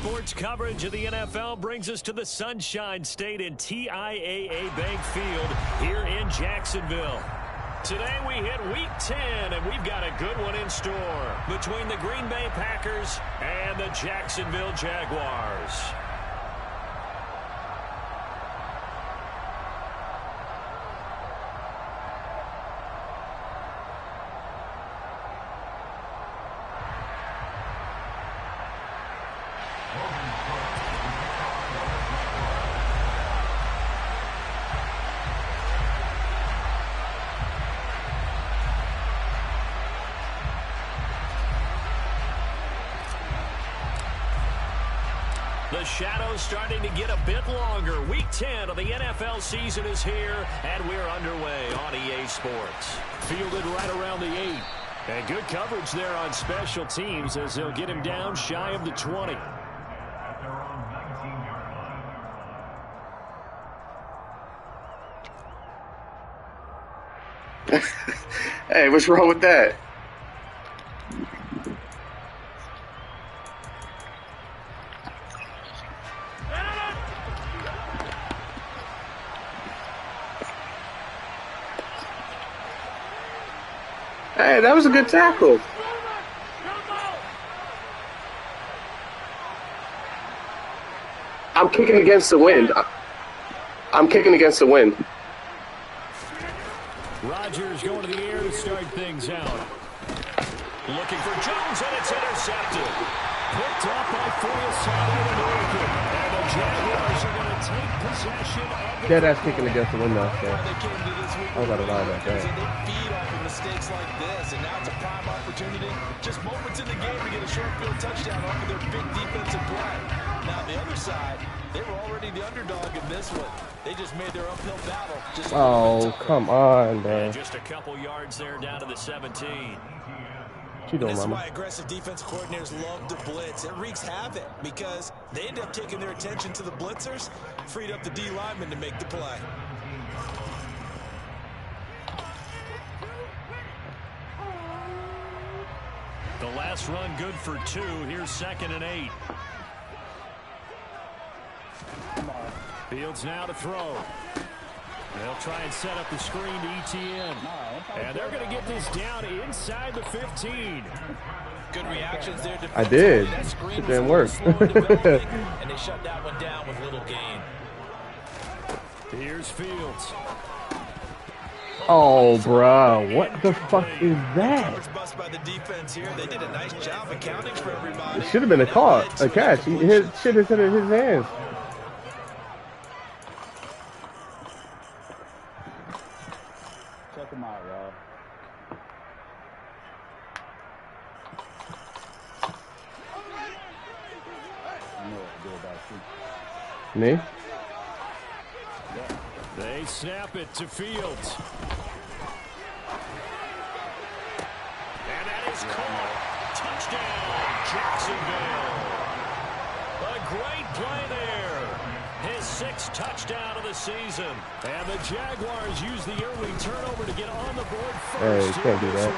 Sports coverage of the NFL brings us to the Sunshine State in TIAA Bank Field here in Jacksonville. Today we hit Week 10, and we've got a good one in store between the Green Bay Packers and the Jacksonville Jaguars. The shadow's starting to get a bit longer. Week 10 of the NFL season is here, and we're underway on EA Sports. Fielded right around the 8. And good coverage there on special teams as they'll get him down shy of the 20. Hey, what's wrong with that? Hey, that was a good tackle. I'm kicking against the wind. I'm kicking against the wind. Rodgers going to the air to start things out. Looking for Jones, and it's intercepted. Picked up by Forsythe and the Jaguars are going to take possession of the dead ass kicking against the wind now, so I was about to lie about that. They feed off of mistakes like this, and now it's a prime opportunity. Just moments in the game to get a short field touchdown off of their big defensive play. Now, the other side, they were already the underdog in this one. They just made their uphill battle. Oh, come on, bro. And just a couple yards there down to the 17. This is why aggressive defense coordinators love to blitz. It wreaks havoc because they end up taking their attention to the blitzers, freed up the D lineman to make the play. The last run good for 2. Here's 2nd and 8. Fields now to throw. They'll try and set up the screen to ETN. And they're going to get this down inside the 15. Good reactions there. I did. It didn't work. And they shut that one down with little gain. Here's Fields. Oh, bro. What the fuck is that? They did a nice job accounting for everybody. It should have been a catch. He should have hit it in his hands. Check him out, y'all. Me? They snap it to Fields. And that is caught. Touchdown, Jacksonville. A great play there. His 6th touchdown of the season. And the Jaguars use the early turnover to get on the board first. Hey, you can't do that.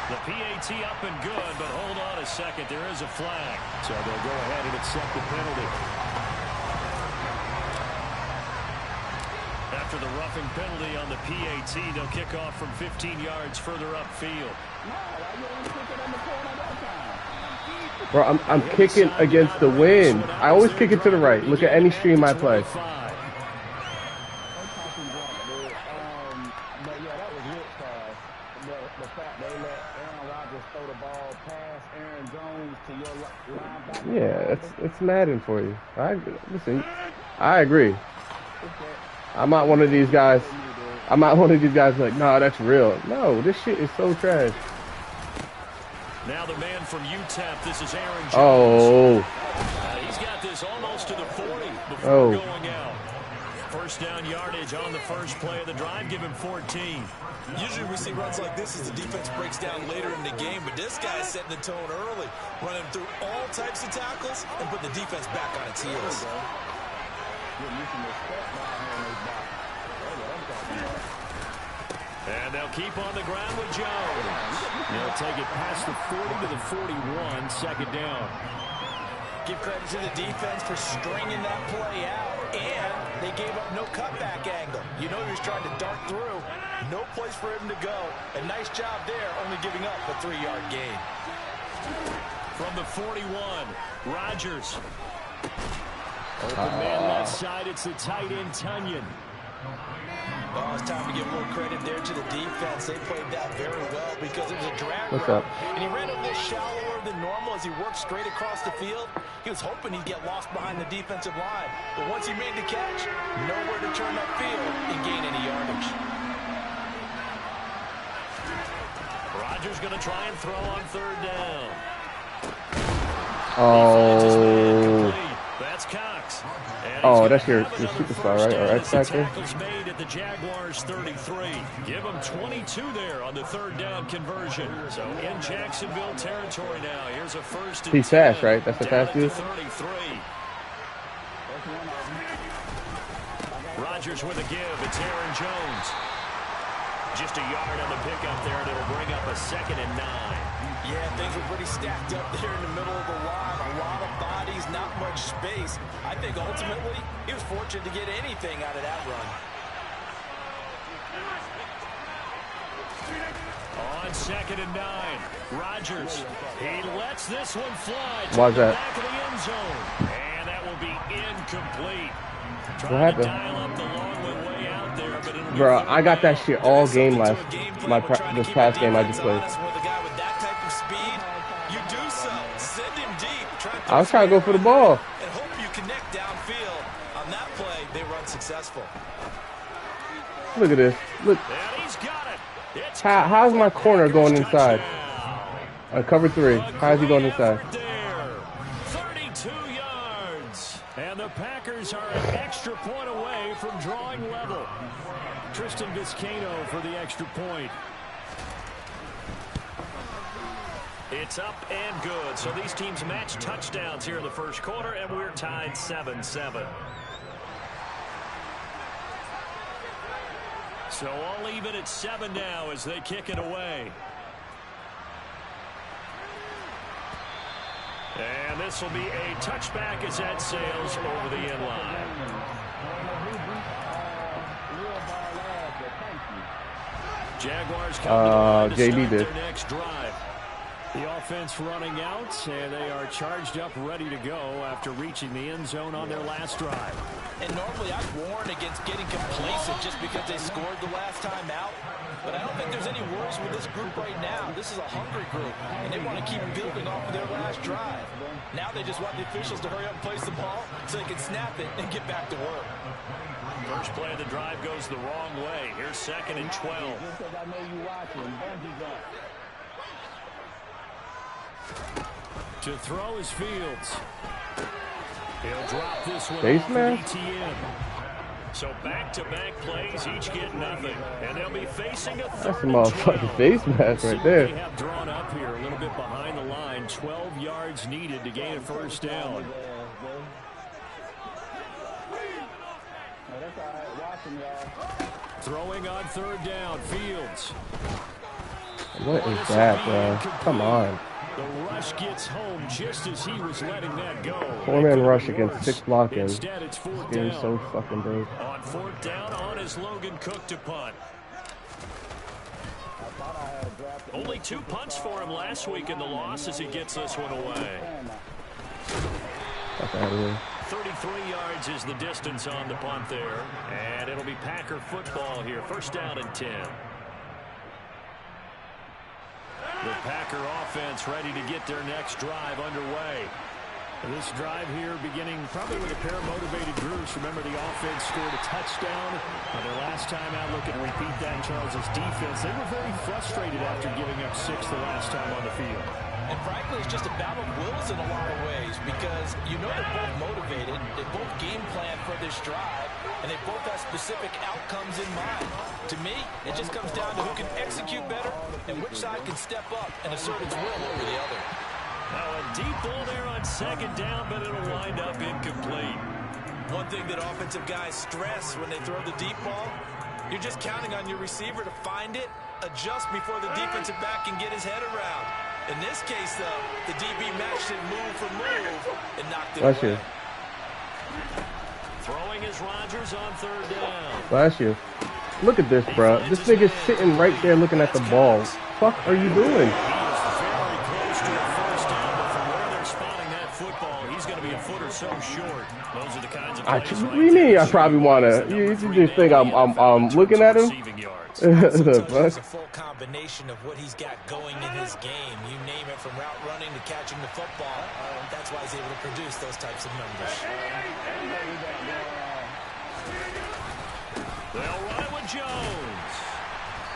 The PAT up and good, but hold on a second. There is a flag. So they'll go ahead and accept the penalty. After the roughing penalty on the PAT, they'll kick off from 15 yards further upfield. Bro, I'm kicking against the wind. I always kick it to the right. Look at any stream I play. Yeah, it's Madden for you. Listen, I agree. I'm not one of these guys. Like, nah, that's real. No, this shit is so trash. Now the man from UTEP, this is Aaron Jones. Oh. He's got this almost to the 40 before going out. First down yardage on the first play of the drive, give him 14. Usually we see runs like this as the defense breaks down later in the game, but this guy's setting the tone early, running through all types of tackles and putting the defense back on its heels. And they'll keep on the ground with Jones. They'll take it past the 40 to the 41, 2nd down. Give credit to the defense for stringing that play out, and they gave up no cutback angle. You know he was trying to dart through. No place for him to go. A nice job there, only giving up a 3-yard gain. From the 41, Rodgers. Open man left side, it's the tight end, Tunyon. Oh, it's time to give a little credit there to the defense. They played that very well because it was a drag What's route. up? And he ran a little shallower than normal as he worked straight across the field. He was hoping he'd get lost behind the defensive line. But once he made the catch, nowhere to turn upfield and gain any yardage. Rodgers going to try and throw on 3rd down. Oh. That's Cox. Oh, that's your superstar, right? Or X Factor? Tackles made at the Jaguars 33. Give them 22 there on the 3rd down conversion. So in Jacksonville territory now. Here's a 1st and 10. He's fast, right? That's the fast dude? 33. Rodgers with a give. It's Aaron Jones. Just a yard on the pickup there, and it'll bring up a 2nd and 9. Yeah, things were pretty stacked up there in the middle of the line. A lot of bodies, not much space. I think ultimately he was fortunate to get anything out of that run. On 2nd and 9, Rodgers. He lets this one fly to Why's the that? back of the end zone. And that will be incomplete. What Trying happened? to dial up the long way out there, but it'll be Bro, I got that shit all game last. This past game I just played. I was trying to go for the ball. And hope you connect downfield. On that play, they run successful. Look at this. Look. And he's got it. It's How's my corner going inside? touchdown. Cover 3. How's he going inside? 32 yards. And the Packers are an extra point away from drawing level. Tristan Vizcaino for the extra point. It's up and good. So these teams match touchdowns here in the first quarter, and we're tied 7-7. So all even at 7 now as they kick it away. And this will be a touchback as that sails over the end line. Jaguars come to the line to JD start did. their next drive. The offense running out, and they are charged up, ready to go after reaching the end zone on their last drive. And normally I'd warn against getting complacent just because they scored the last time out. But I don't think there's any worries with this group right now. This is a hungry group, and they want to keep building off of their last drive. Now they just want the officials to hurry up and place the ball so they can snap it and get back to work. First play of the drive goes the wrong way. Here's 2nd and 12. To throw is Fields. He'll drop this one Face off mask? at ETN. So back-to-back plays, each get nothing. And they'll be facing a 3rd That's a and motherfucking 12. face mask Let's see right what there. they have drawn up here, a little bit behind the line. 12 yards needed to gain a 1st down. Throwing on 3rd down, Fields. What is that, bro? Come on. The rush gets home just as he was letting that go. 4-man rush against 6 blocking. Instead, it's 4th Game's down. so fucking big. On 4th down, on is Logan Cook to punt. Only 2 punts for him last week in the loss as he gets this one away. Fuck out of here. 33 yards is the distance on the punt there. And it'll be Packer football here. 1st down and 10. The Packer offense ready to get their next drive underway. This drive here beginning probably with a pair of motivated groups. Remember, the offense scored a touchdown on their last time out. Looking to repeat that in Charles's defense. They were very frustrated after giving up 6 the last time on the field. And frankly, it's just a battle of wills in a lot of ways because you know they're both motivated, they both game plan for this drive, and they both have specific outcomes in mind. To me, it just comes down to who can execute better and which side can step up and assert its will over the other. Now a deep ball there on 2nd down, but it'll wind up incomplete. One thing that offensive guys stress when they throw the deep ball, you're just counting on your receiver to find it, adjust before the defensive back can get his head around. In this case, though, the DB matched it move for move and knocked it Bless away. you. Throwing is Rodgers on third down. Bless you. Look at this, bro. This nigga's sitting right there looking at the ball. Fuck are you doing? He is very close to a first down, but from where they're spotting that football, he's going to be a foot or so short. Those are the kinds of plays What do you mean? I probably wanna. You just think I'm looking at him? It's a full combination of what he's got going in his game. You name it, from route running to catching the football. That's why he's able to produce those types of numbers. They'll run it with Jones.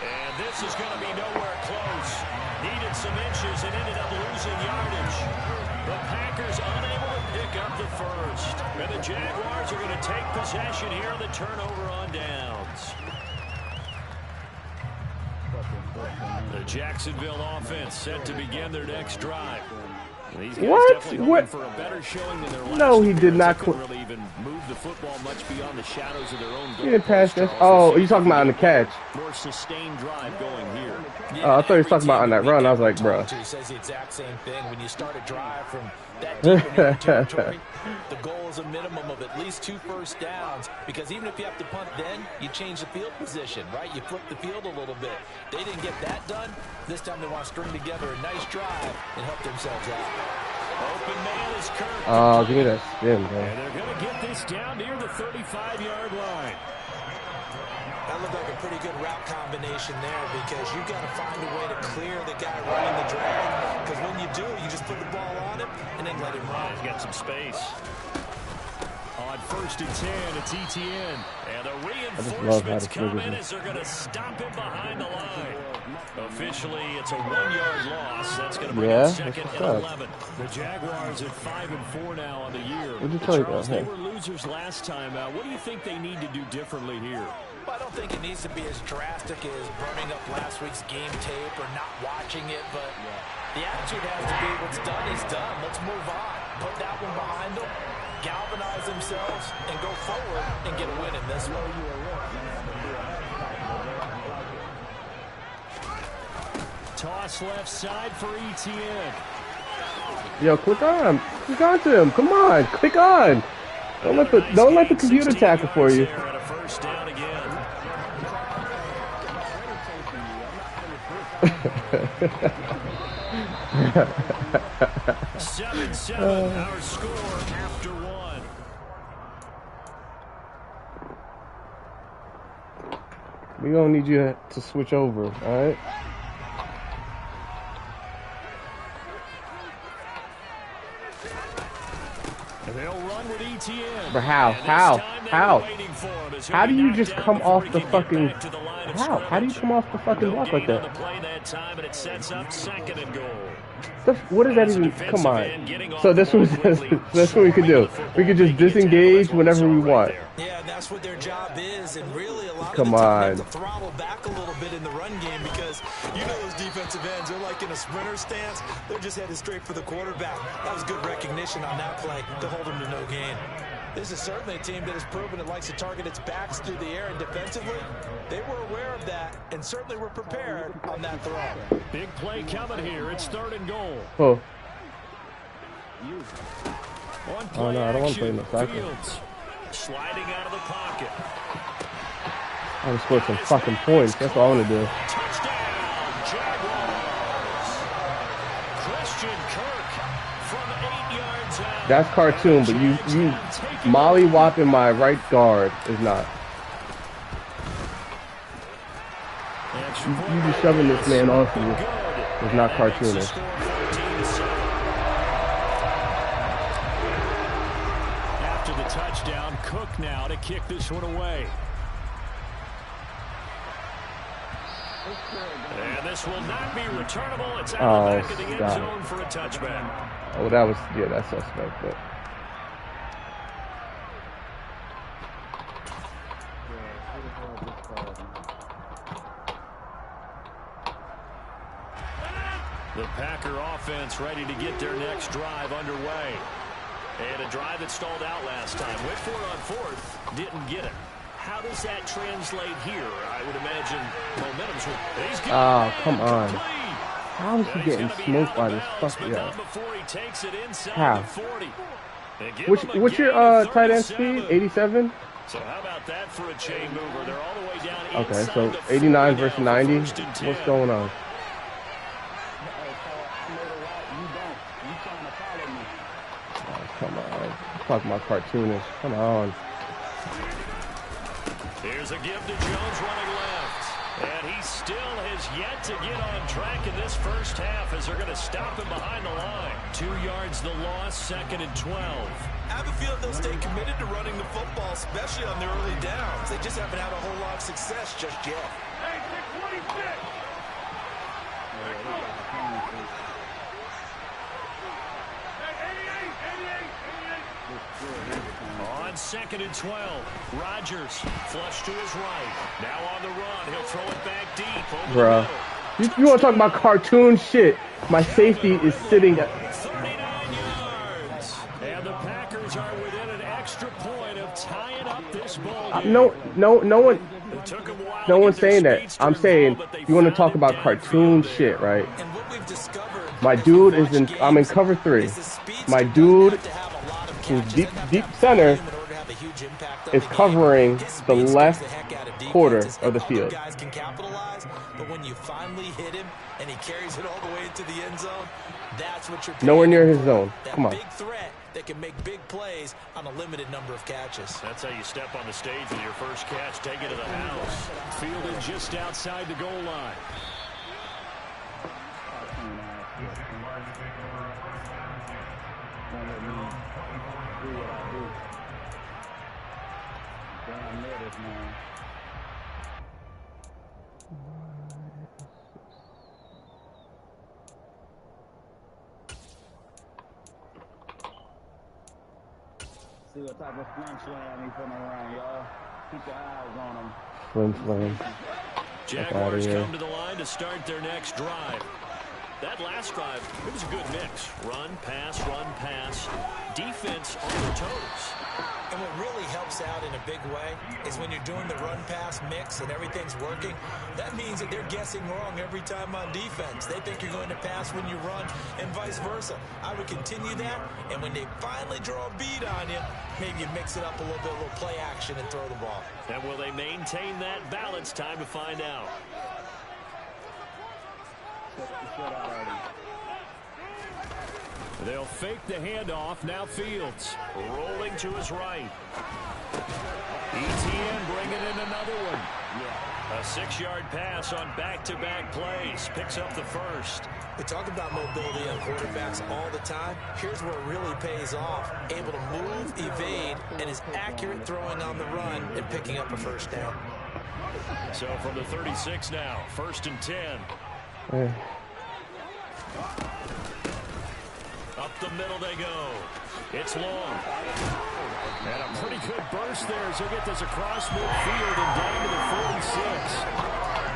And this is going to be nowhere close. Needed some inches and ended up losing yardage. The Packers unable to pick up the first. And the Jaguars are going to take possession here, the turnover on downs. The Jacksonville offense set to begin their next drive. These guys definitely hoping for a better showing than their last. No, he did not. Couldn't really even move the football much beyond the shadows of their own goal. He didn't pass this. Oh, you talking about on the catch? More sustained drive going here. Oh, I thought he was talking about on that run. I was like, bro. He says the exact same thing. When you start a drive from that deep in your territory, the goal is a minimum of at least 2 first downs, because even if you have to punt, then you change the field position, right? You flip the field a little bit. They didn't get that done. This time they want to string together a nice drive and help themselves out. Open man is Kirk. Oh, give me that spin, bro. And they're going to get this down near the 35-yard line. That looked like a pretty good route combination there, because you've got to find a way to clear the guy running the drag. Because when you do, you just put the ball on him and then let him run. He's got some space. On 1st and 10, it's ETN. And the reinforcements come in as they're going to stop him behind the line. Officially, it's a 1-yard loss. That's going to bring in 2nd and 11. The Jaguars at 5-4 now on the year. Charles, they were losers last time out. What do you think they need to do differently here? Well, I don't think it needs to be as drastic as burning up last week's game tape or not watching it, but the attitude has to be what's done is done. Let's move on. Put that one behind them, galvanize themselves, and go forward and get a win in this one. Toss left side for ETN. Yo, click on to him. Come on, click on. Don't let the computer tackle for you. First down again. 7-7, our score after 1. We gonna need you to switch over, all right? They'll run with ETN. But how do you just come off the fucking? How do you come off the fucking block like that? What does that even? Come on. So that's what we could do. We could just disengage whenever we want. Yeah, and that's what their job is, and really a lot of the time they have to throttle back a little bit in the run game, because you know those defensive ends, they're like in a sprinter stance. They're just headed straight for the quarterback. That was good recognition on that play to hold them to no gain. This is certainly a team that has proven it likes to target its backs through the air, and defensively, they were aware of that and certainly were prepared on that throw. Big play coming here. It's 3rd and goal. Oh. Oh no, I don't want to play in the cycle. Sliding out of the pocket. I want to score some fucking points. That's what I want to do. Touchdown, Jaguars. Christian Kirk from 8 yards out. That's cartoon, but you molly-whopping my right guard is not. You just shoving this man off you is not cartoonish. After the touchdown, Cook now to kick this one away. And this will not be returnable. It's out of the back of the end zone for a touchback. Oh, that was, that's suspect, but. The Packer offense ready to get their next drive underway. And a drive that stalled out last time. Went for it on 4th, didn't get it. How does that translate here? I would imagine momentum's. Oh, come on. How is he getting smoked by this fucking guy? How? What's your tight end speed? 87? So how about that for a chain mover? They're all the way down. Okay, so 89 versus 90. What's going on? Oh, come on. Fuck my cartoonist. Come on. Here's a give to Jones running left. And he still has yet to get on track in this first half as they're going to stop him behind the line. 2 yards the loss, 2nd and 12. I have a feeling they'll stay committed to running the football, especially on their early downs. They just haven't had a whole lot of success just yet. Hey, 626! On 2nd and 12, Rodgers flush to his right. Now on the run, he'll throw it back deep. Bruh, you want to talk about cartoon shit? My safety is sitting at 39 yards, and the Packers are within an extra point of tying up this ball game. No one's saying that. I'm saying you want to talk about cartoon shit, right? My dude is in. I'm in cover 3. My dude, who's deep center, is covering the left quarter of the field. But when you finally hit him and he carries it all the way into the end zone, that's what you're nowhere near his zone. Come on. Big threat that can make big plays on a limited number of catches. That's how you step on the stage with your first catch. Take it to the house. Fielded just outside the goal line. See what type of flim slam he's putting around, y'all. Keep your eyes on him. Flim slam. Jaguars come to the line to start their next drive. That last drive, it was a good mix. Run, pass, defense on their toes. And what really helps out in a big way is when you're doing the run-pass mix and everything's working, that means that they're guessing wrong every time on defense. They think you're going to pass when you run and vice versa. I would continue that, and when they finally draw a bead on you, maybe you mix it up a little bit, a little play action and throw the ball. And will they maintain that balance? Time to find out. They'll fake the handoff. Now Fields rolling to his right. ETN bringing in another one. A 6-yard pass on back-to-back plays. Picks up the first. We talk about mobility on quarterbacks all the time. Here's where it really pays off. Able to move, evade, and is accurate throwing on the run and picking up a first down. So from the 36 now, 1st and 10. Up the middle they go. It's long. And a pretty good burst there as he'll get this across midfield and down to the 46.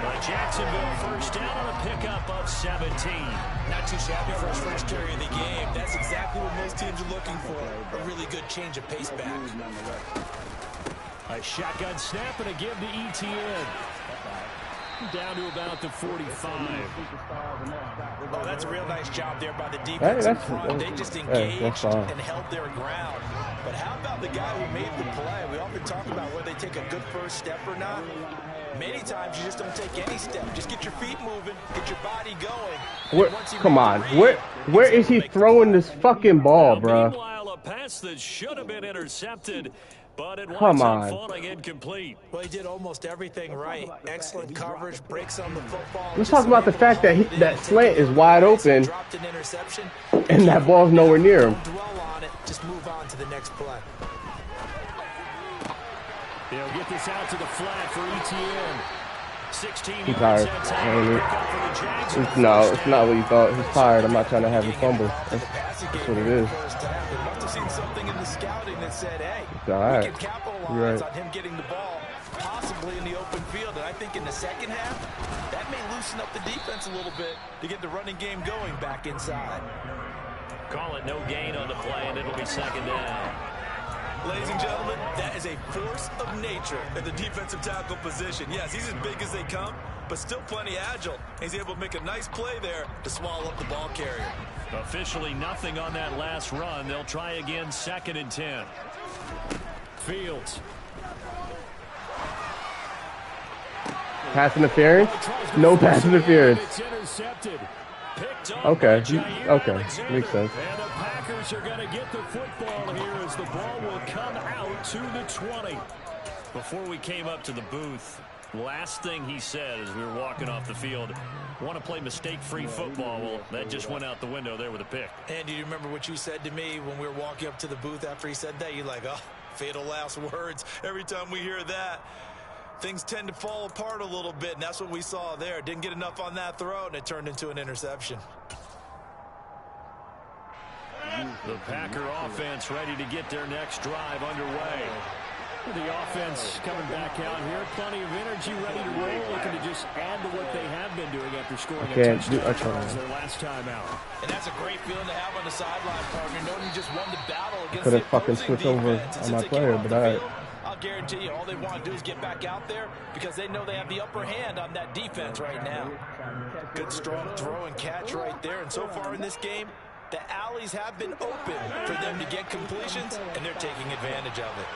But Jacksonville first down on a pickup of 17. Not too shabby for his first carry of the game. That's exactly what most teams are looking for. A really good change of pace back. A shotgun snap and a give to ETN. Down to about the 45. Oh, that's a real nice job there by the defense in front. They just engaged and held their ground. But how about the guy who made the play? We often talk about whether they take a good first step or not. Many times you just don't take any step. Just get your feet moving, get your body going. Come on. Where is he throwing this fucking ball, bro? Meanwhile, a pass that should have been intercepted. But it Come winds up on. falling incomplete. Well, he did almost everything right. Excellent coverage, breaks on the football. Let's talk about the fact that that slant is wide open, Dropped an interception, and that ball's nowhere near him. Don't dwell on it. Just move on to the next play. They'll get this out to the flat for ETN. 16 He's yards tired. that time. No, it's not what you thought. He's tired. I'm not trying to have him fumble. That's what it is. Seen something in the scouting that said, hey, right. we can capitalize on him getting the ball, possibly in the open field. And I think in the second half, that may loosen up the defense a little bit to get the running game going back inside. Call it no gain on the play, and it'll be 2nd down. Ladies and gentlemen, that is a force of nature at the defensive tackle position. Yes, he's as big as they come, but still plenty agile. He's able to make a nice play there to swallow up the ball carrier. Officially nothing on that last run. They'll try again, 2nd and 10. Fields. Pass interference? No pass interference. It's intercepted. Okay, okay, makes sense. And the Packers are going to get the football here as the ball will come out to the 20. Before we came up to the booth, last thing he said as we were walking off the field, want to play mistake-free football. Well, that just went out the window there with a pick. And do you remember what you said to me when we were walking up to the booth after he said that? You're like, oh, fatal last words. Every time we hear that, things tend to fall apart a little bit, and that's what we saw there. Didn't get enough on that throw, and it turned into an interception. The Packer offense ready to get their next drive underway. The offense coming back out here. Plenty of energy, ready to roll, looking to just add to what they have been doing after scoring a touchdown as their last time out. And that's a great feeling to have on the sideline, partner. Knowing you just won the battle against couldn't fucking switch over on my player, but alright. I'll guarantee you all they want to do is get back out there because they know they have the upper hand on that defense right now. Good strong throw and catch right there. And so far in this game, the alleys have been open for them to get completions, and they're taking advantage of it.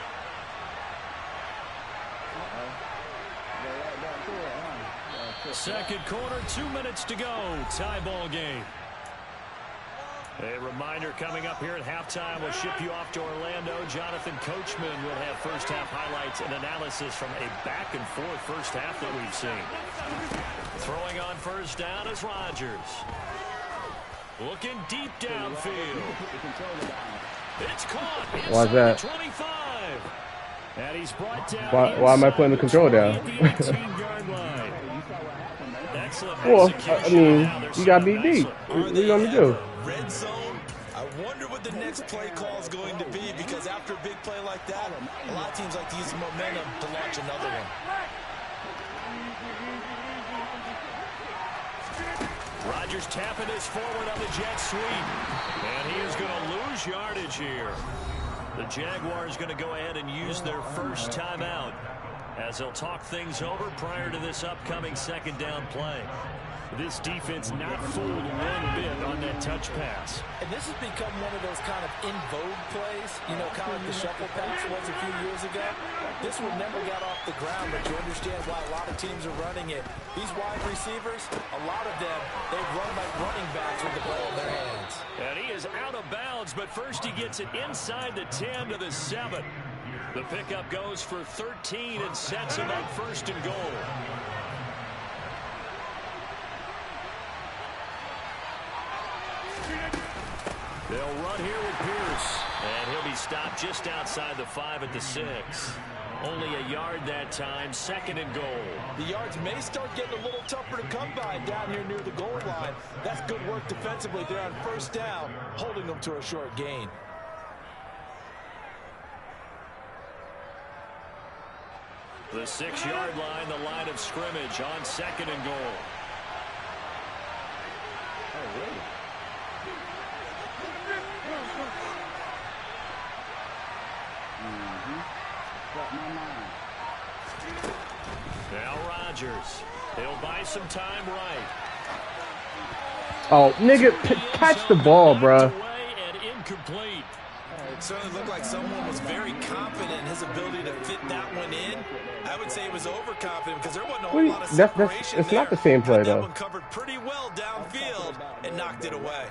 Second quarter, 2 minutes to go. Tie ball game. A reminder coming up here at halftime. We'll ship you off to Orlando. Jonathan Coachman will have first half highlights and analysis from a back and forth first half that we've seen. Throwing on first down is Rodgers. Looking deep downfield. It's caught. Why's that? 25. And he's brought down. Why am I putting the control down? Well, I mean, you got beat deep. What are you going to do? Red zone. I wonder what the next play call is going to be, because after a big play like that, a lot of teams like to use momentum to launch another one. Rodgers tapping this forward on the jet sweep. And he is going to lose yardage here. The Jaguars going to go ahead and use their first timeout as they'll talk things over prior to this upcoming second down play. This defense not fooled one bit on that touch pass. And this has become one of those kind of in vogue plays, you know, kind of like the shuffle pass was a few years ago. This one never got off the ground, but you understand why a lot of teams are running it. These wide receivers, a lot of them, they run like running backs with the ball in their hands. And he is out of bounds, but first he gets it inside the 10 to the 7. The pickup goes for 13 and sets him up first and goal. They'll run here with Pierce. And he'll be stopped just outside the 5 at the 6. Only a yard that time, second and goal. The yards may start getting a little tougher to come by down here near the goal line. That's good work defensively there on first down, holding them to a short gain. The 6-yard line, the line of scrimmage on second and goal. Oh, really? Now Rodgers. He'll buy some time right. Oh, nigga, catch the ball, bruh. And incomplete. It certainly looked like someone was very confident in his ability to fit that one in. I would say he was overconfident because there wasn't a whole lot of separation it's not the same play, though. That one covered pretty well downfield and knocked it away.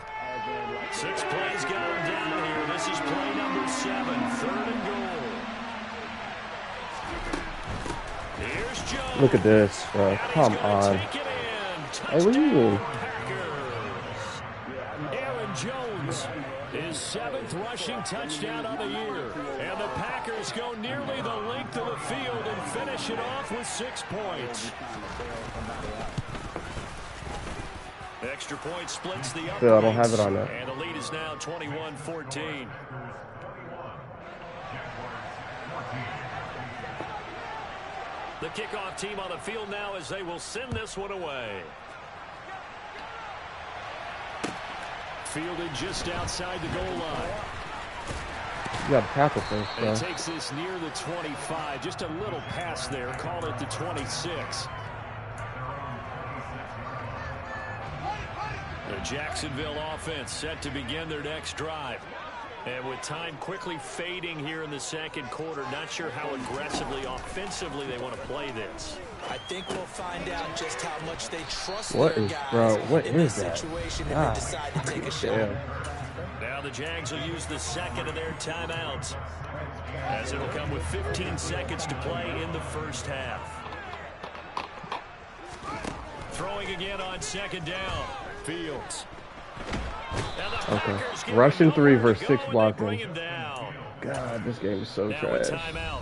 6 plays got him down here. This is play number 7, third and goal. Here's Jones. Look at this, bro. Come on. Hey, what are you doing? Aaron Jones, his 7th rushing touchdown of the year. And the Packers go nearly the length of the field and finish it off with 6 points. Extra point splits the up. I don't have it on that. And the lead is now 21-14. The kickoff team on the field now as they will send this one away. Fielded just outside the goal line. got to tackle first, And it takes this near the 25. Just a little pass there. Call it the 26. The Jacksonville offense set to begin their next drive. And with time quickly fading here in the second quarter, not sure how aggressively, offensively they want to play this. I think we'll find out just how much they trust What their is, guys bro? What in is this that? situation if they decide to take a shot. Now the Jags will use the second of their timeouts, as it'll come with 15 seconds to play in the first half. Throwing again on second down. Fields. Okay. Rushing 3 versus 6 blocking. God, this game is so trash. Timeout.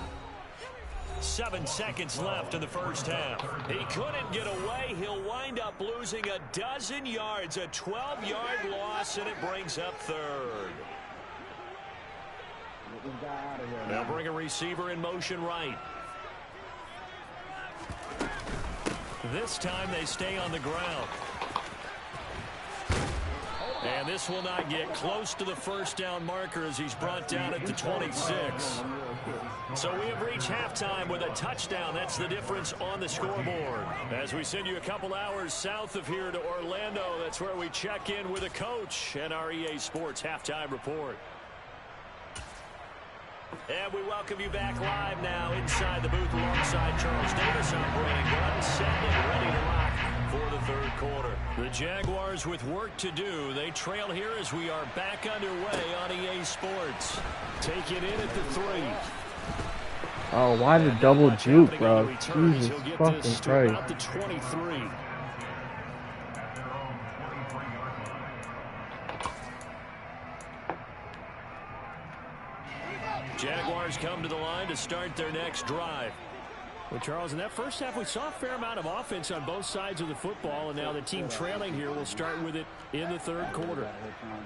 7 seconds left in the first half. He couldn't get away. He'll wind up losing a dozen yards, a 12-yard loss, and it brings up third. They'll bring a receiver in motion right. This time they stay on the ground. And this will not get close to the first down marker as he's brought down at the 26. So we have reached halftime with a touchdown. That's the difference on the scoreboard. As we send you a couple hours south of here to Orlando, that's where we check in with a coach and our EA Sports halftime report. And we welcome you back live now inside the booth alongside Charles Davis. I'm Brandon Gunn, set and ready to rock for the third quarter. The Jaguars with work to do. They trail here as we are back underway on EA Sports. Take it in at the 3. Oh, why the double juke, bro? Jesus fucking Christ. About the 23. Jaguars come to the line to start their next drive. Well, Charles, in that first half, we saw a fair amount of offense on both sides of the football, and now the team trailing here will start with it in the third quarter.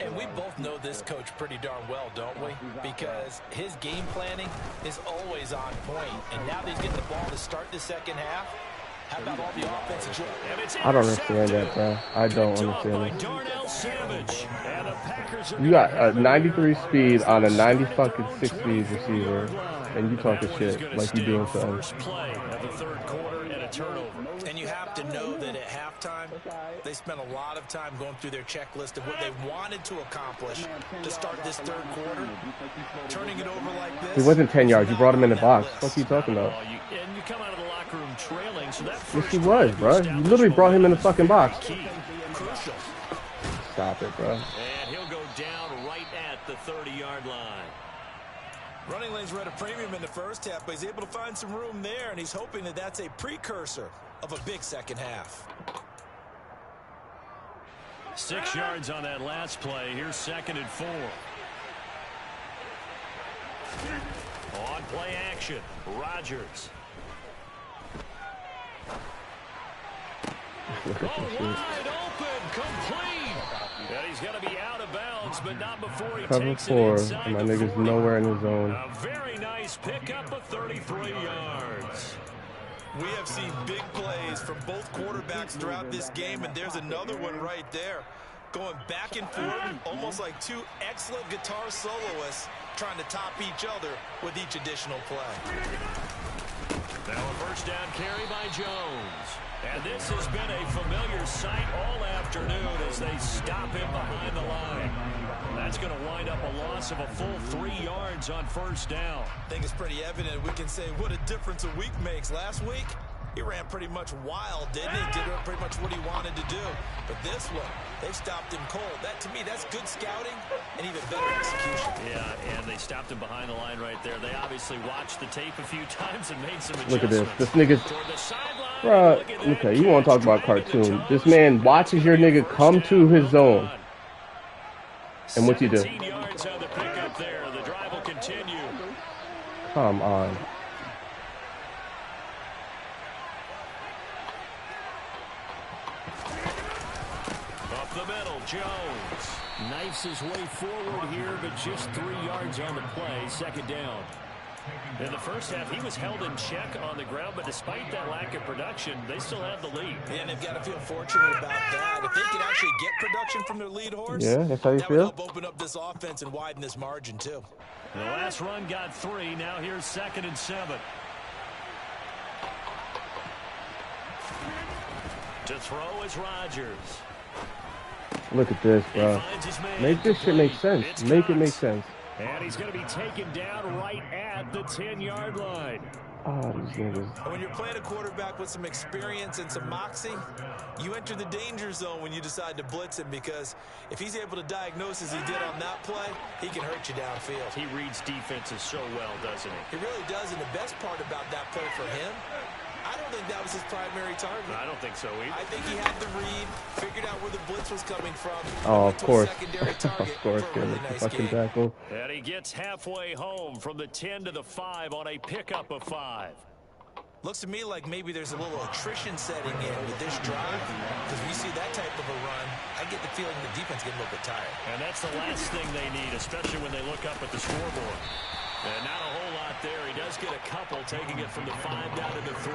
And we both know this coach pretty darn well, don't we? Because his game planning is always on point. And now that he's getting the ball to start the second half, how about all the offense? I don't understand that, bro. I don't understand it. You got a 93 speed on a 90 fucking 6 speed receiver, and you talking shit like you doing something. And you have to know that at halftime, they spent a lot of time going through their checklist of what they wanted to accomplish to start this third quarter. Turning it over like this. He wasn't 10 yards. You brought him in the box. What are you talking about? And you come out of the locker room trailing, so that yes, he was, bro. You literally brought him in the fucking box. Crucial. Stop it, bro. And he'll go down right at the 30-yard line. Running lanes were at a premium in the first half, but he's able to find some room there, and he's hoping that that's a precursor of a big second half. 6 yards on that last play. Here's 2nd and 4. On play action, Rodgers. Wide open, complete. And he's going to be out of bounds, but not before he Cover takes 4. it inside. My nigga's nowhere in the zone. A very nice pickup of 33 yards. We have seen big plays from both quarterbacks throughout this game, and there's another one right there. Going back and forth, almost like two excellent guitar soloists trying to top each other with each additional play. Now a first down carry by Jones. And this has been a familiar sight all afternoon as they stop him behind the line. That's going to wind up a loss of a full 3 yards on first down. I think it's pretty evident we can say what a difference a week makes. Last week, he ran pretty much wild, didn't he? Did pretty much what he wanted to do. But this one, they stopped him cold. That, to me, that's good scouting and even better execution. Yeah, and they stopped him behind the line right there. They obviously watched the tape a few times and made some adjustments. Look at this. This nigga's... Bruh, okay, you want to talk about cartoon. This man watches your nigga come to his zone. And what you do? 17 yards on the pickup there. The drive will continue. Come on. Up the middle, Jones. Knifes his way forward here, but just 3 yards on the play. 2nd down. In the first half, he was held in check on the ground, but despite that lack of production, they still have the lead. And they've got to feel fortunate about that. If they can actually get production from their lead horse, yeah, that's how you that feel. would help open up this offense and widen this margin, too. The last run got 3. Now here's 2nd and 7. To throw is Rodgers. Look at this, bro. Make this shit make sense. Make it make sense. And he's going to be taken down right at the 10-yard line. Oh, these niggas. When you're playing a quarterback with some experience and some moxie, you enter the danger zone when you decide to blitz him, because if he's able to diagnose as he did on that play, he can hurt you downfield. He reads defenses so well, doesn't he? He really does, and the best part about that play for him, I don't think that was his primary target. I don't think so either. I think he had the read, figured out where the blitz was coming from. Oh, of course. Of course, get really the nice fucking game. tackle. And he gets halfway home from the 10 to the 5 on a pickup of 5. Looks to me like maybe there's a little attrition setting in with this drive, because when you see that type of a run, I get the feeling the defense getting a little bit tired. And that's the last thing they need, especially when they look up at the scoreboard. And not a whole lot there. He does get a couple, taking it from the 5 down to the 3.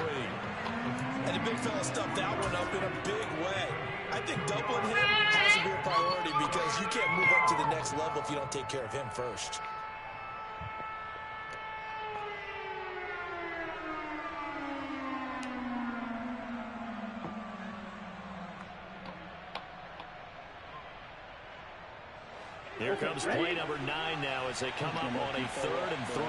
And the big fella stuffed that one up in a big way. I think doubling him has to be a priority, because you can't move up to the next level if you don't take care of him first. Here comes play number 9 now as they come up on a 3rd and 3.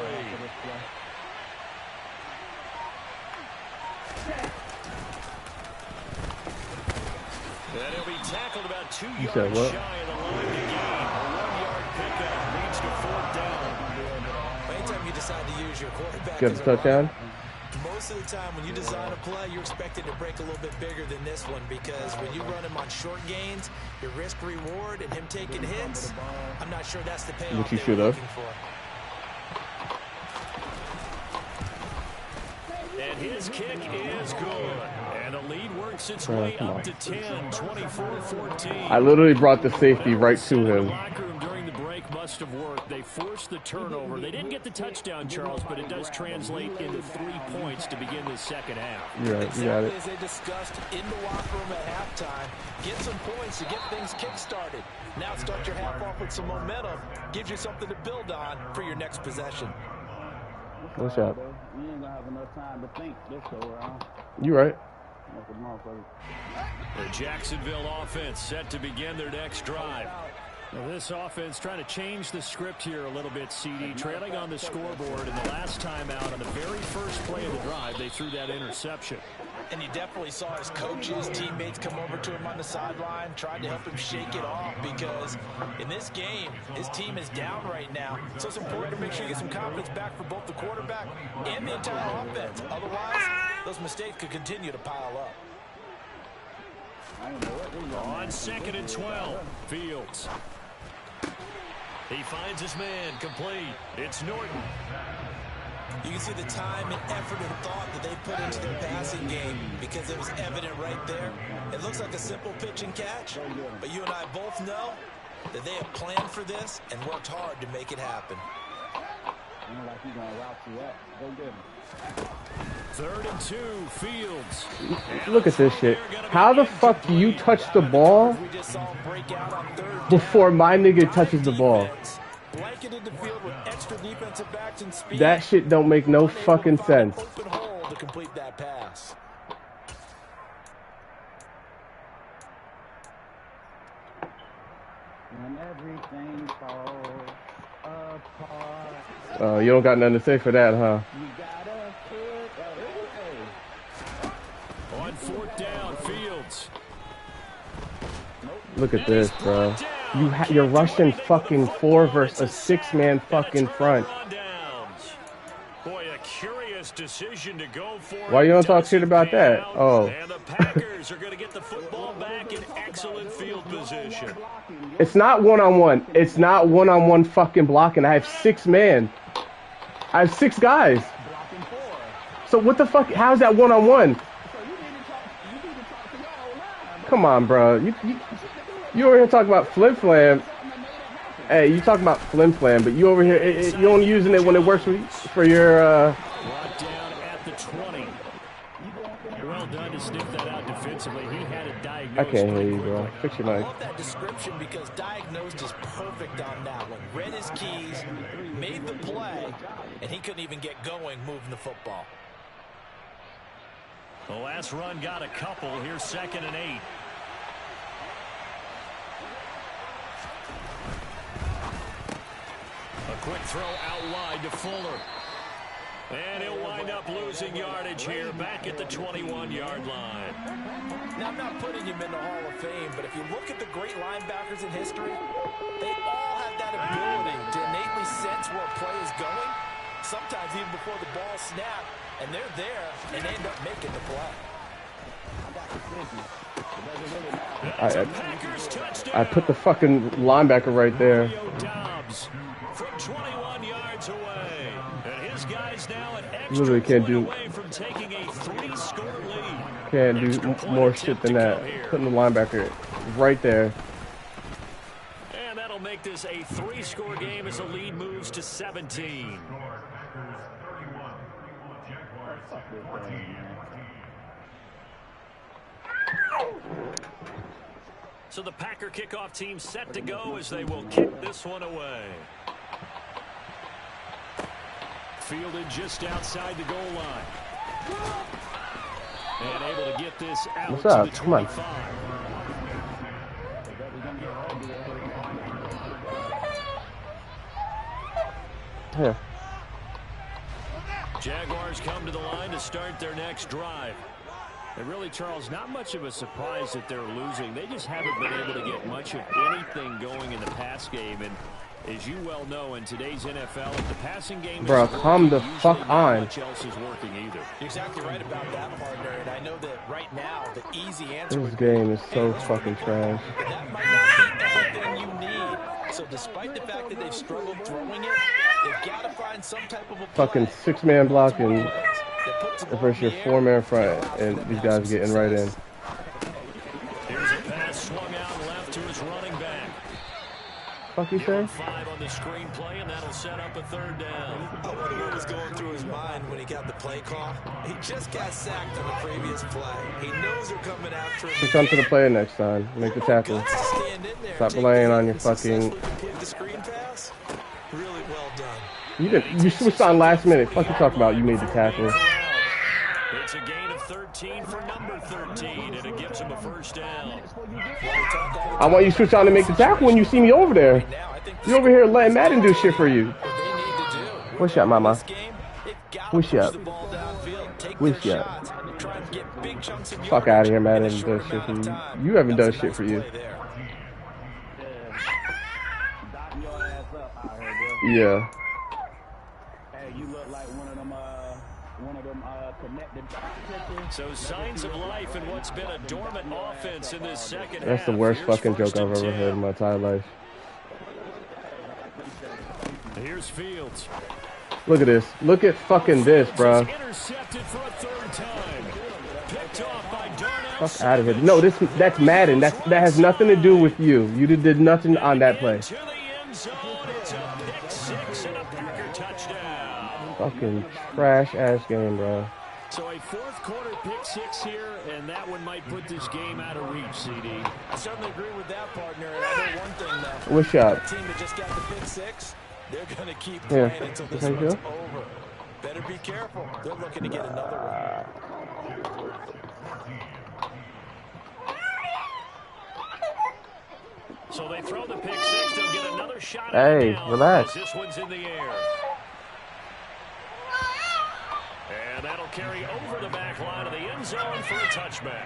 And he'll be tackled about 2 yards shy of the line to gain. A 1-yard pickup leads to 4th down. Anytime you decide to use your quarterback Get as the a touchdown. runner, most of the time when you design a play, you're expected to break a little bit bigger than this one, because when you run him on short gains, your risk reward and him taking hits, I'm not sure that's the payoff Which you they should were have. looking for. And his kick is good. And the lead works its way up to 10, 24-14. I literally brought the safety right to him. The locker room during the break must have worked. They forced the turnover. They didn't get the touchdown, Charles, but it does translate into 3 points to begin the second half. You're right, you got it. As they discussed in the locker room at halftime, get some points to get things kick-started. Now start your half off with some momentum. Gives you something to build on for your next possession. What's up? You ain't gonna have enough time to think this go around. You right. That's a motherfucker. The Jacksonville offense set to begin their next drive. Now this offense trying to change the script here a little bit, CD. Trailing on the scoreboard, and the last time out on the very first play of the drive, they threw that interception. And you definitely saw his coaches, teammates come over to him on the sideline, tried to help him shake it off, because in this game, his team is down right now. So it's important to make sure you get some confidence back for both the quarterback and the entire offense. Otherwise, those mistakes could continue to pile up. On 2nd and 12, Fields. He finds his man, complete. It's Norton. You can see the time and effort and thought that they put into their passing game, because it was evident right there. It looks like a simple pitch and catch, but you and I both know that they have planned for this and worked hard to make it happen. Like he's gonna route you up. Go get him. 3rd and 2, Fields. Look at this shit. How the fuck do you touch the ball We just saw him break out on 3rd before my nigga touches the ball? Blanketed the field with extra defensive backs and speed. That shit don't make no fucking sense. Open hole to complete that pass. When everything falls apart, You don't got nothing to say for that, huh? you gotta put On 4th down, Fields. Look at this, bro. You're rushing fucking 4 versus a 6-man fucking front. Boy, a curious decision to go for. Why you don't talk shit about that? Oh. And the Packers are going to get the football back in excellent field position. It's not one-on-one. It's not one-on-one fucking blocking. I have 6 men. I have 6 guys. So what the fuck? How's that one-on-one? Come on, bro. You over here talking about flim-flam. Hey, you talking about flim-flam, but you over here, you only using it when it works for your, Brought down at the 20. Well done to sniff that out defensively. He had it I diagnosed. can't hear you, bro. Fix your I mic. love that description because diagnosed is perfect on that one. Read his keys, made the play, and he couldn't even get going moving the football. The last run got a couple. Here's 2nd and 8. A quick throw out wide to Fuller. And he'll wind up losing yardage here back at the 21-yard line. Now, I'm not putting him in the Hall of Fame, but if you look at the great linebackers in history, they all have that ability to innately sense where a play is going, sometimes even before the ball snaps, and they're there and end up making the play. I put the fucking linebacker right there. Dobbs from 21 yards away. And his guys now an extra Literally can't point do- away from taking a 3-score lead. Can't do more shit than that. Putting the linebacker right there. And that'll make this a 3-score game as the lead moves to 17. So the Packer kickoff team set to go as they will kick this one away. Fielded just outside the goal line. And able to get this out What's to up? the Come on. 25. Here. Jaguars come to the line to start their next drive. And really, Charles, not much of a surprise that they're losing. They just haven't been able to get much of anything going in the pass game. And as you well know, in today's NFL, if the passing game Bro, is calm the usually fuck not on. much else is working either. You're exactly right about that, partner, and I know that right now the easy answer This would be, game is so hey, fucking trash. but that might not be everything you need. So despite the fact that they've struggled throwing it, they've got to find some type of a Fucking play. 6-man blocking That puts the ball versus your in the air. 4-man front, and these guys getting right in. Here's a pass swung out left to his running back. Fuck you Give say? him 5 on the screenplay, and that'll set up a 3rd down. I wonder what was going through his mind when he got the play call. He just got sacked on the previous play. He knows they're coming after him. Switch on to the player next time. Make the tackle. Guts to stand in there. Stop Take relying the on your hit and fucking- successfully complete the screen pass. Really well done. You switched on last minute. Fuck you talk about you made the tackle. It's a gain of 13 for number 13, and it gives him a 1st down. I want you to switch on to make the tackle when you see me over there. Now, I think You over here letting Madden do shit for you. what they need to do. What's up, mama? This game, they've got to What's push up? the ball downfield, take What's their up? shots, try and get big chunks of Fuck yardage out of here, in Madden a does short shit amount for of you. time. You haven't That's done a shit nice for you. play there. Dotting your ass up out here, bro. Yeah. Hey, you look like one of them connected pictures. So signs of life in what's been a dormant offense in this second That's half. the worst Here's fucking joke 1st I've and ever 10. heard in my entire life. Here's Fields. Look at this. Look at fucking this, bro. Intercepted for a 3rd time. Picked off by Darnell. Fuck out of here. No, that's Madden. That has nothing to do with you. You did nothing on that play. To the end zone. It's a pick 6 and a Packer touchdown. Fucking trash ass game, bro. So a 4th quarter pick 6 here, and that one might put this game out of reach, CD. I certainly agree with that, partner. And I know one thing, though. What's up? That team that just got the pick 6, they're going to keep Yeah. playing until this Thank one's you. over. Better be careful. They're looking to get another one. So they throw the pick 6. They'll get another shot. Hey, down relax. as this one's in the air. And that'll carry over the back line of the end zone for a touchback.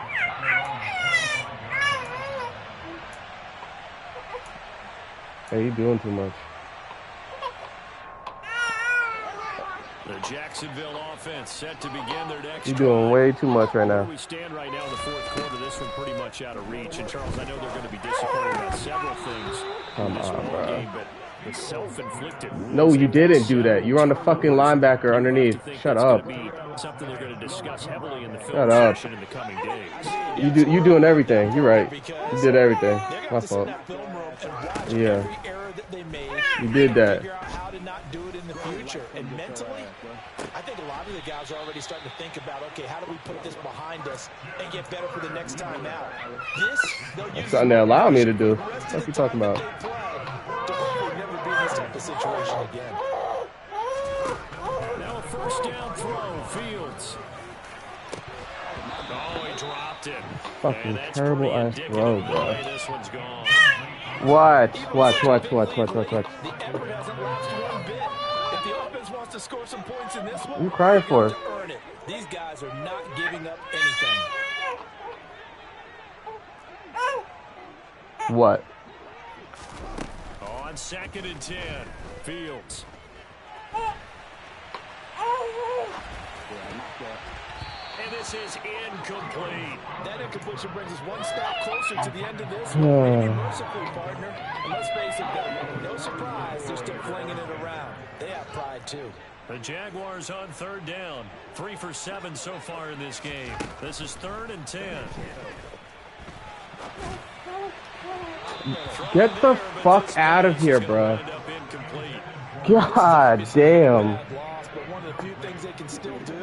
Hey, you doing too much. The Jacksonville offense set to begin their next You're doing drive. way too much right Where now. we stand right now in the 4th quarter, this one pretty much out of reach. And Charles, I know they're going to be disappointed about several things Come in this on, ball bro. game, but the self-inflicted wounds No, you they didn't do suffered that. You're on the fucking linebacker underneath. I think Shut that's up. gonna be something they're going to discuss heavily in the film Shut up. session in the coming days. You doing everything. You're right. You did everything. They're My going to sit in fault. that film room and watch Yeah. every error that they made. You did that. Figure out how to not do it in the future. And mentally, I think a lot of the guys are already starting to think about, okay, how do we put this behind us and get better for the next time out? That's something they allow me to do. What you talking about? To hopefully never be in this type of situation again. Now a first down throw, Fields. Oh, he dropped it. Fucking terrible ass throw, bro. This one's gone. Watch. The effort hasn't lapsed one bit. If the offense wants to score some points in this one, what are you crying for? to earn it. These guys are not giving up anything. What? On 2nd and 10, Fields. And this is incomplete. That incompletion brings us one step closer to the end of this one. Maybe mercifully, partner. And let's face it, though, no surprise, they're still flinging it around. They have pride, too. The Jaguars on 3rd down. 3 for 7 so far in this game. This is 3rd and 10. Get the fuck out of here, bro. God damn. But one of the few things they can still do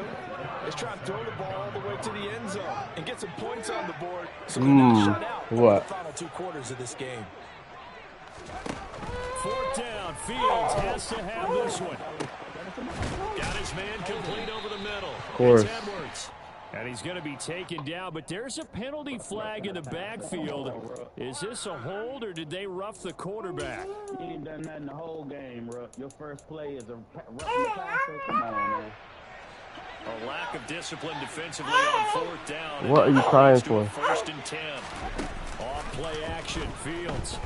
is try and throw the ball all the way to the end zone and get some points on the board so they're not shut out what? for the final 2 quarters of this game. 4th down. Fields has to have this one. Got his man complete over the middle. Of course. It's Edwards. And he's going to be taken down, but there's a penalty flag in the backfield. Is this a hold, or did they rough the quarterback? You ain't done nothing the whole game, bro. Your first play is a roughing the passer. Come on, man. A lack of discipline defensively on 4th down. What are you crying for? 1st and 10. Off play action. Fields.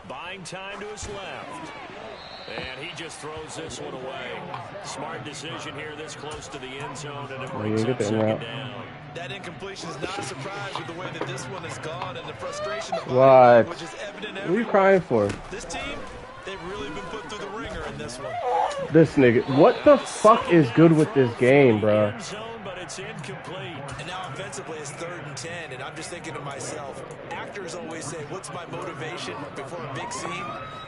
Buying time to his left. And he just throws this one away. Smart decision here this close to the end zone, and it brings up 2nd down. That incompletion is not a surprise with the way that this one has gone and the frustration of What? which is evident What are you crying for? This team, they've really been put through the ringer in this one. This nigga. What the fuck is good with this game, bro? End zone, but it's incomplete. And now offensively it's 3rd and 10, and I'm just thinking to myself, actors always say, what's my motivation before a big scene?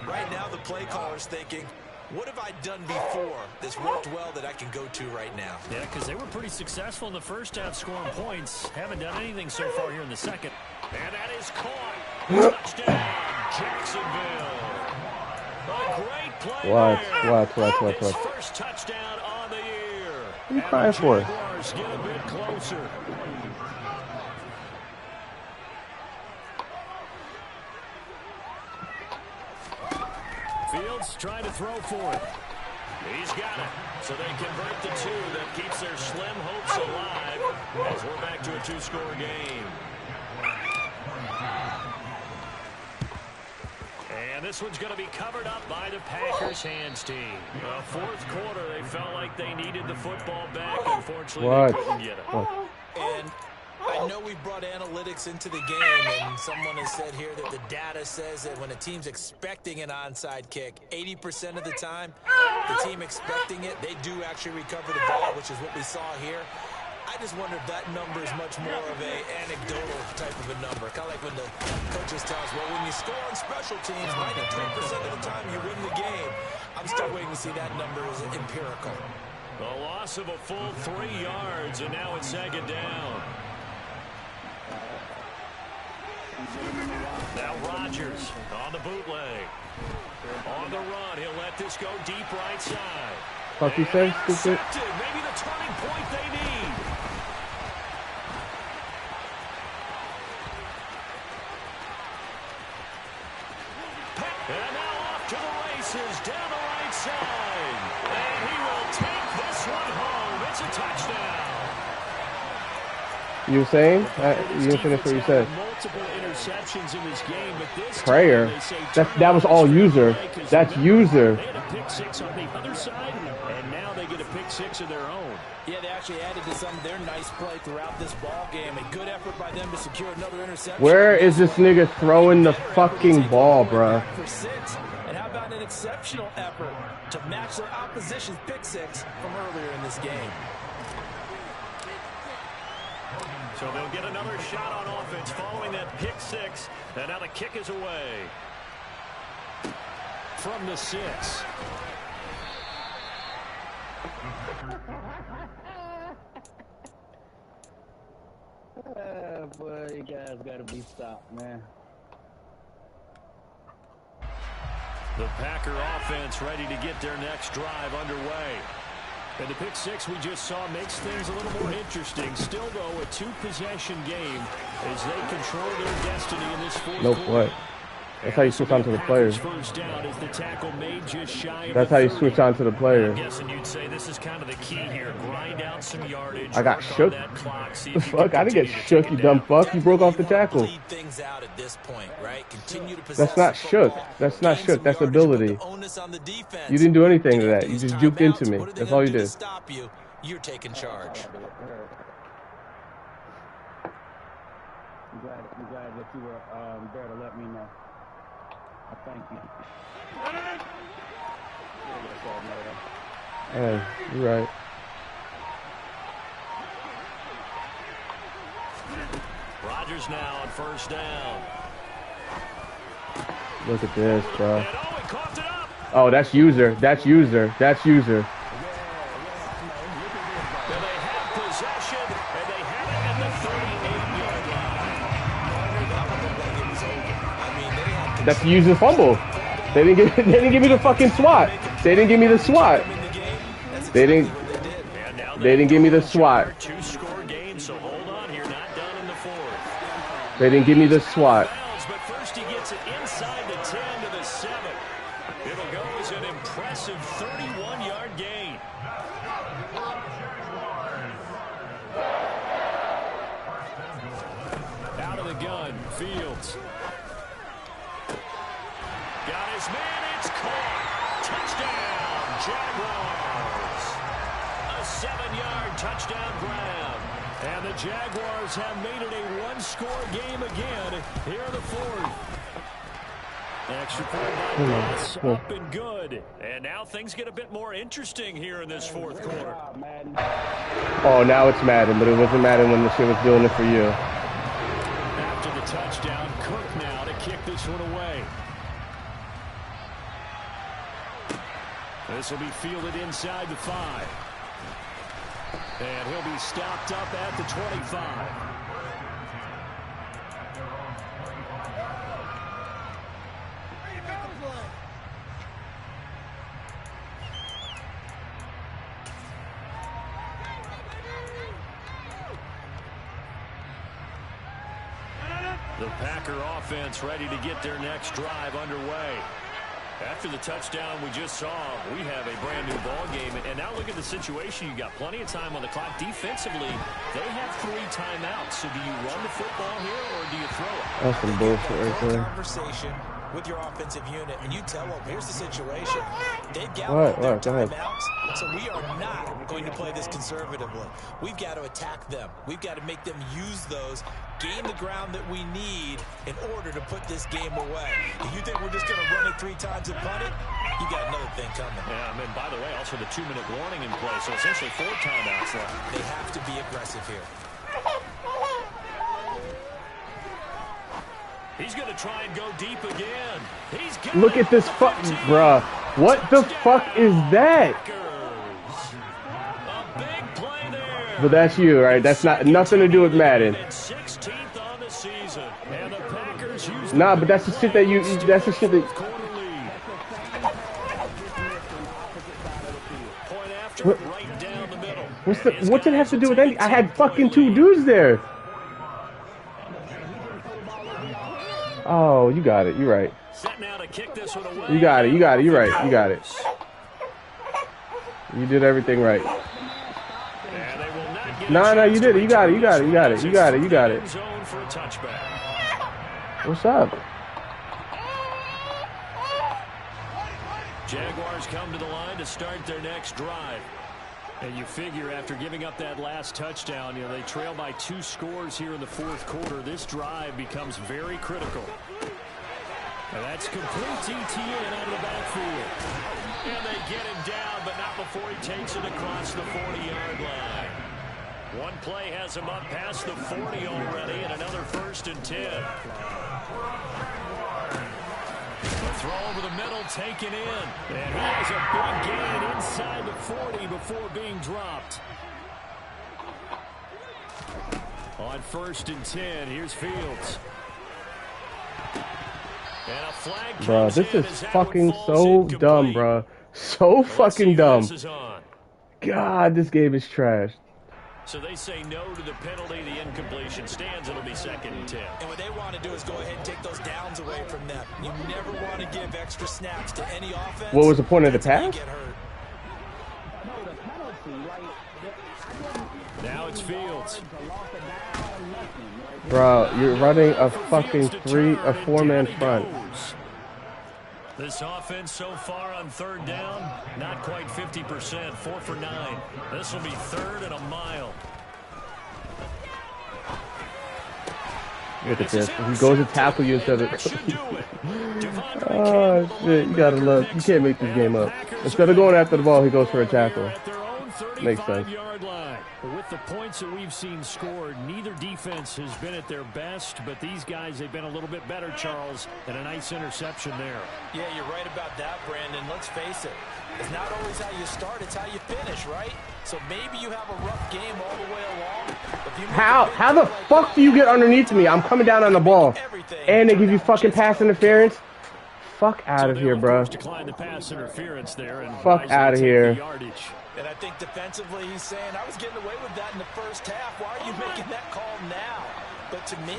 Right now the play caller's thinking, what have I done before that's worked well that I can go to right now? Yeah, because they were pretty successful in the first half scoring points. Haven't done anything so far here in the second. And that is caught. Touchdown, Jacksonville. A great play What? His first touchdown on the year. What are you crying for? Jaguars get a bit closer. Fields trying to throw for it. He's got it. So they convert the 2 that keeps their slim hopes alive as we're back to a 2-score game. And this one's going to be covered up by the Packers hands team. 4th quarter, they felt like they needed the football back. Unfortunately, they couldn't get it. And I know we brought analytics into the game, and someone has said here that the data says that when a team's expecting an onside kick, 80% of the time, the team expecting it, they do actually recover the ball, which is what we saw here. I just wonder if that number is much more of a anecdotal type of a number. Kind of like when the coaches tell us, well, when you score on special teams, 93% of the time you win the game. I'm still waiting to see that number is empirical. A loss of a full 3 yards, and now it's 2nd down. Now Rodgers on the bootleg. On the run, he'll let this go deep right side. Fuck you say, stupid? Maybe the turning point they need. And now off to the races, down the right side. And he will take this one home. It's a touchdown. You were saying? You didn't finish what you said. Multiple interceptions in this game, but this Prayer. That was all user. That's user. They had a pick 6 on the other side, and now they get a pick 6 of their own. Yeah, they actually added to some of their nice play throughout this ball game. A good effort by them to secure another interception. Where is this nigga throwing the fucking ball, bruh? For 6. And how about an exceptional effort to match their opposition's pick 6 from earlier in this game? So they'll get another shot on offense following that pick 6. And now the kick is away. From the 6. big ass gotta be stopped, man. The Packer offense ready to get their next drive underway. And the pick six we just saw makes things a little more interesting. Still, though, a two-possession game as they control their destiny in this fourth Nope, quarter. what? That's how you switch on to the players. First down as the tackle made just shy of That's the how you 30. switch on to the player. I'm guessing you'd say this is kind of the key here. Grind out some yardage. I got work on shook. that clock, see The if you fuck? can I didn't get continue to shook, take you it dumb down. fuck. You broke off the tackle. Lead things out at this point, right? Continue to possess That's not the shook. football, That's not gain shook. some That's yardage, ability. put the onus on the defense. You didn't do anything to that. After You these just juked into timeouts, me. what are they That's gonna all you do to did. stop you? You're taking charge. I'm glad that you were there to let me know. I thank you. Hey, you're right. Rodgers now on first down. Look at this, bro. And oh, he coughed it up. Oh, that's user. That's user. That's user. And they have possession, and they have it at the 38-yard line. That's user fumble. They didn't give me the fucking SWAT. They didn't give me the SWAT. They didn't give me the SWAT. Two-score game, so hold on here. Not done in the fourth. They didn't give me the SWAT. But first he gets it inside the 10 to the 7. It'll go as an impressive 31-yard gain. Out of the gun, Fields. Got his man, it's caught. Touchdown, Jaguars. A 7-yard touchdown grab. And the Jaguars have made it a one-score game again here in the fourth. Extra point by Ross, up and good. And now things get a bit more interesting here in this fourth quarter. Oh, now it's Madden, but it wasn't Madden when the shit was doing it for you. After the touchdown, Cook now to kick this one away. This will be fielded inside the 5. And he'll be stopped up at the 25. The Packer offense ready to get their next drive underway. After the touchdown we just saw, we have a brand new ball game. And now look at the situation. You got plenty of time on the clock. Defensively, they have 3 timeouts. So do you run the football here or do you throw it? That's some bullshit right there. Conversation with your offensive unit, and you tell them, here's the situation. They've gathered their timeouts, so we are not going to play this conservatively. We've got to attack them. We've got to make them use those, gain the ground that we need in order to put this game away. If you think we're just going to run it 3 times and punt it, you got another thing coming. Yeah, I mean, by the way, also the 2-minute warning in play, so essentially 4 timeouts left. They have to be aggressive here. He's going to try and go deep again. He's got Look at this fuck, bruh. What the fuck is that? A big play there. But that's you, right? That's not nothing to do with Madden. 16th on the season. And the Packers use Nah, but that's the shit that you. That's the shit that. quarter lead. Point after, What? right down the middle. What's it have to do with anything? I had fucking 2 dudes there. Oh, you got it. You're right. Set now to kick this one away. You got it. You got it. You're right. You got it. You did everything right. And they will not get a No, chance you to did it. You got it. You got it. You got it. You got it. You got it. end zone for a touchback. What's up? Jaguars come to the line to start their next drive. And you figure after giving up that last touchdown, you know, they trail by 2 scores here in the fourth quarter. This drive becomes very critical. And that's complete ETN out of the backfield. And they get him down, but not before he takes it across the 40-yard line. One play has him up past the 40 already, and another 1st and 10. The throw over the middle, taken in. And he has a big gain inside the 40 before being dropped. On 1st and 10, here's Fields. And a flag Bro, this is fucking so dumb, bro. So fucking dumb. God, this game is trash. So they say no to the penalty. The incompletion stands. It'll be 2nd and 10. And what they want to do is go ahead and take those downs away from them. You never want to give extra snaps to any offense. What was the point of the pass? Now it's Fields. Bro, you're running a fucking 4-man front. This offense so far on 3rd down, not quite 50%, 4 for 9. This will be 3rd and a mile. Look at this. He goes to tackle you instead of... Oh, shit. You gotta look. You can't make this game up. Instead of going after the ball, he goes for a tackle. Makes sense. With the points that we've seen scored, neither defense has been at their best, but these guys, they've been a little bit better, Charles, and a nice interception there. Yeah, you're right about that, Brandon. Let's face it. It's not always how you start, it's how you finish, right? So maybe you have a rough game all the way along. How the fuck do you get underneath me? I'm coming down on the ball. And they give you fucking pass interference? Fuck out of here, bro. Fuck out of here. And I think defensively he's saying, I was getting away with that in the first half. Why are you making that call now? But to me,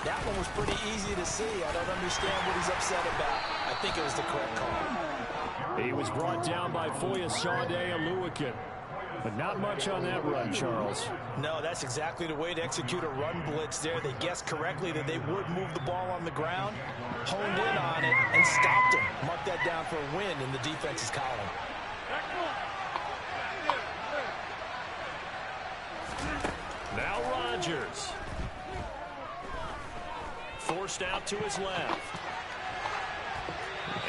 that one was pretty easy to see. I don't understand what he's upset about. I think it was the correct call. He was brought down by Foyesade Aluakin. But not much on that run, Charles. No, that's exactly the way to execute a run blitz there. They guessed correctly that they would move the ball on the ground, honed in on it, and stopped him. Mark that down for a win in the defense's column. Now Rodgers. Forced out to his left.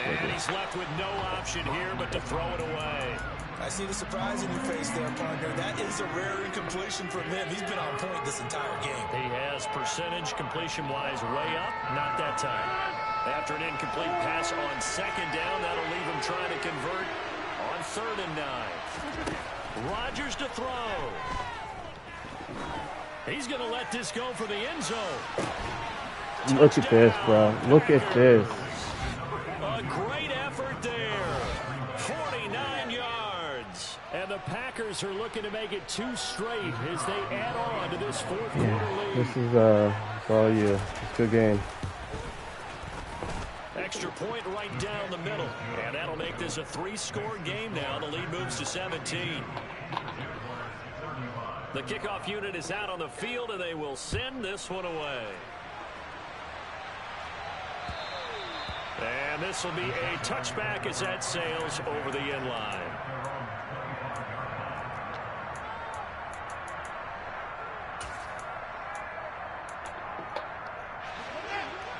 And he's left with no option here but to throw it away. I see the surprise in your face there, partner. That is a rare incompletion from him. He's been on point this entire game. He has percentage completion-wise way up. Not that time. After an incomplete pass on 2nd down, that'll leave him trying to convert on 3rd and 9. Rodgers to throw. He's going to let this go for the end zone. Look at this, bro. Look at this. A great effort there. 49 yards. And the Packers are looking to make it 2 straight as they add on to this 4th quarter lead. This is it's all you. It's a good game. Extra point right down the middle. And that'll make this a 3-score game now. The lead moves to 17. The kickoff unit is out on the field, and they will send this one away. And this will be a touchback as that sails over the end line.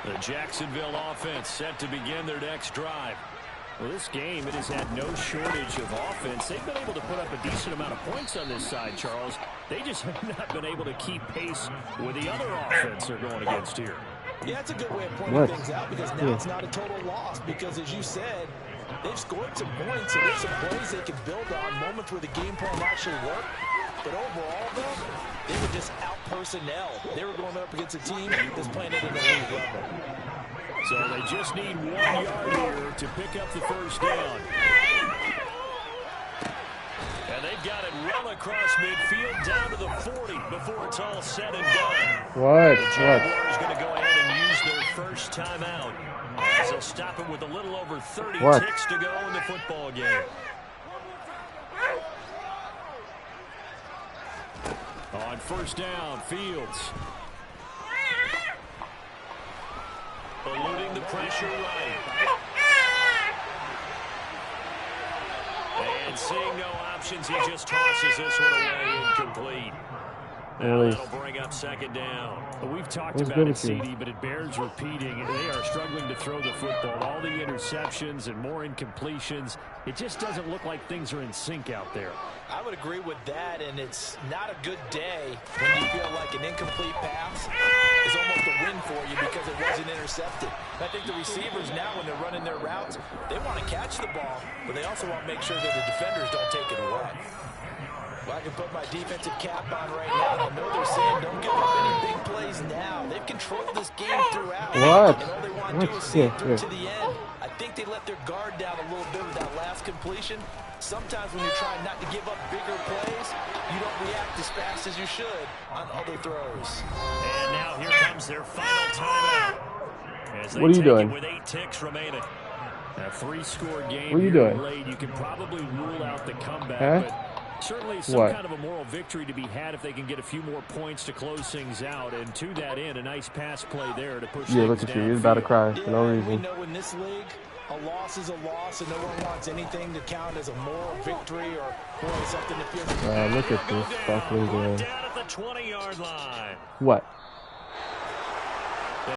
The Jacksonville offense set to begin their next drive. Well, this game, it has had no shortage of offense. They've been able to put up a decent amount of points on this side, Charles. They just have not been able to keep pace with the other offense they're going against here. Yeah, it's a good way of pointing things out because now it's not a total loss because, as you said, they've scored some points and there's some plays they can build on, moments where the game plan actually worked. But overall, though, they were just out-personnel. They were going up against a team that's playing at an elite level. So they just need 1 yard here to pick up the 1st down. And they've got it well across midfield down to the 40 before it's all said and done. What? The Jaguars going to go ahead and use their first timeout as they'll stop it with a little over 30 ticks to go in the football game. On 1st down, Fields. Eluding the pressure right. And seeing no options, he just tosses this one away incomplete. Now that'll bring up 2nd down. Well, we've talked about it, CD, but it bears repeating. They are struggling to throw the football. All the interceptions and more incompletions. It just doesn't look like things are in sync out there. I would agree with that, and it's not a good day when you feel like an incomplete pass is almost a win for you because it wasn't intercepted. I think the receivers now, when they're running their routes, they want to catch the ball, but they also want to make sure that the defenders don't take it away. Well, I can put my defensive cap on right now. I know they're saying don't give up any big plays now. They've controlled this game throughout. What? And all they want to do is see it through to the end. I think they let their guard down a little bit with that last completion. Sometimes when you're trying not to give up bigger plays, you don't react as fast as you should on other throws. And now here comes their final timeout. As they What are you doing? With 8 ticks remaining. A 3-score game. What are you doing? Late. You can probably rule out the comeback, Huh? but certainly some kind of a moral victory to be had if they can get a few more points to close things out. And to that end, a nice pass play there to push things look at you. You're about to cry for no reason. We know in this league, a loss is a loss, and no one wants anything to count as a moral victory or something that feels. Look at this fucking game. Down at the 20-yard line. What?